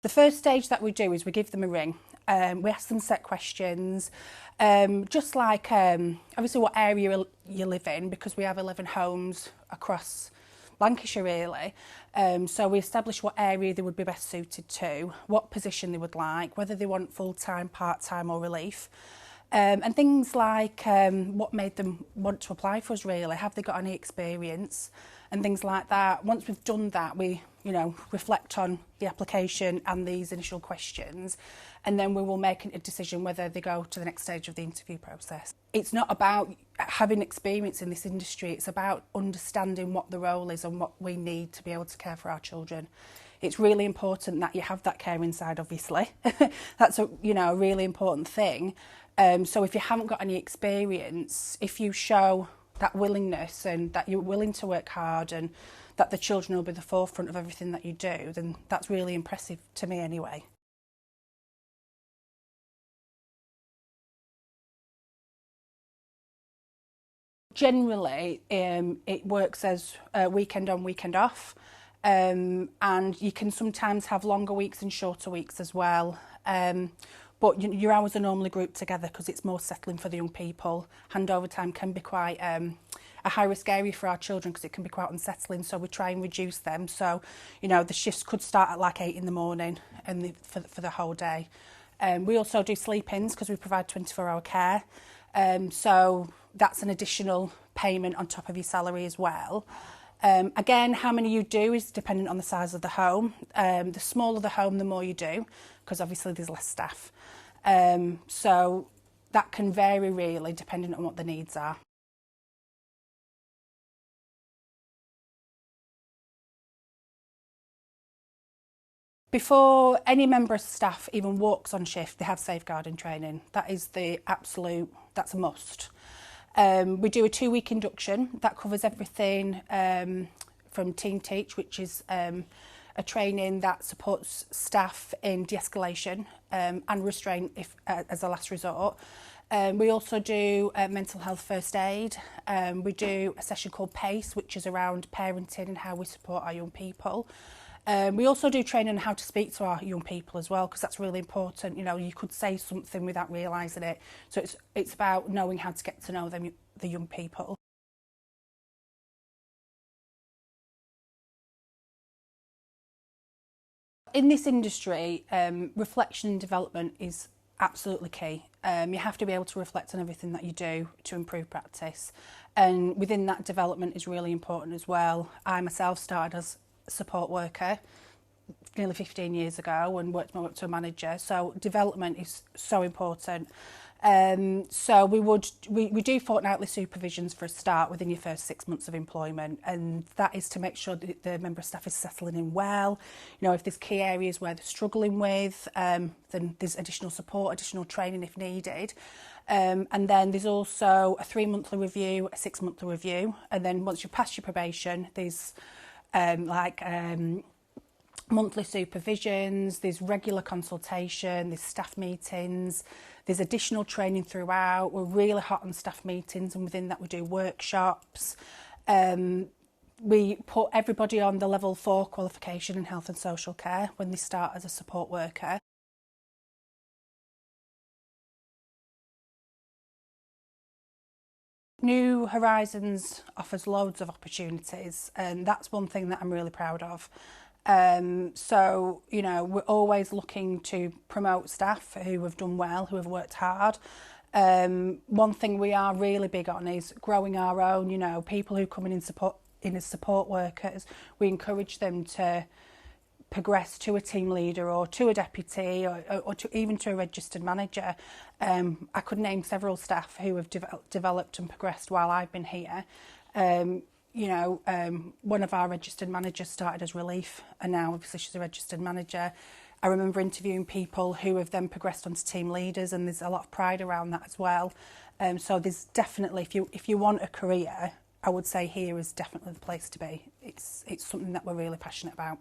The first stage that we do is we give them a ring. We ask them set questions, just like obviously what area you live in, because we have 11 homes across Lancashire really. So we establish what area they would be best suited to, what position they would like, whether they want full-time, part-time or relief. And things like what made them want to apply for us really, have they got any experience and things like that. Once we've done that, we reflect on the application and these initial questions, and then we will make a decision whether they go to the next stage of the interview process. It's not about having experience in this industry, it's about understanding what the role is and what we need to be able to care for our children. It's really important that you have that care inside, obviously. That's a really important thing. So if you haven't got any experience, if you show that willingness and that you're willing to work hard and that the children will be the forefront of everything that you do, then that's really impressive to me anyway. Generally, it works as weekend on, weekend off, and you can sometimes have longer weeks and shorter weeks as well. But your hours are normally grouped together because it's more settling for the young people. Handover time can be quite a high-risk area for our children because it can be quite unsettling, so we try and reduce them. So, the shifts could start at like 8 in the morning and for the whole day. We also do sleep-ins because we provide 24-hour care. So that's an additional payment on top of your salary as well. Again, how many you do is dependent on the size of the home. The smaller the home, the more you do, because obviously there's less staff. So that can vary really depending on what the needs are. Before any member of staff even walks on shift, they have safeguarding training. That is that's a must. We do a 2-week induction that covers everything from Team Teach, which is a training that supports staff in de-escalation and restraint as a last resort. We also do mental health first aid. We do a session called PACE, which is around parenting and how we support our young people. We also do training on how to speak to our young people as well, because that's really important. You could say something without realising it. So it's about knowing how to get to know them, the young people. In this industry, reflection and development is absolutely key. You have to be able to reflect on everything that you do to improve practice. And within that, development is really important as well. I myself started as support worker nearly 15 years ago and worked my way up to a manager, so development is so important. So we do fortnightly supervisions for a start within your first 6 months of employment, and that is to make sure that the member of staff is settling in well. If there's key areas where they're struggling with, then there's additional support, additional training if needed. And then there's also a 3-monthly review, a 6-monthly review, and then once you pass your probation, there's monthly supervisions, there's regular consultation, there's staff meetings, there's additional training throughout. We're really hot on staff meetings, and within that we do workshops. We put everybody on the level 4 qualification in health and social care when they start as a support worker. New Horizons offers loads of opportunities, and that's one thing that I'm really proud of. So, we're always looking to promote staff who have done well, who have worked hard. One thing we are really big on is growing our own, people who come in as support workers. We encourage them to progress to a team leader or to a deputy or even to a registered manager. I could name several staff who have developed and progressed while I've been here. One of our registered managers started as relief, and now obviously she's a registered manager. I remember interviewing people who have then progressed onto team leaders, and there's a lot of pride around that as well. So there's definitely, if you want a career, I would say here is definitely the place to be. It's something that we're really passionate about.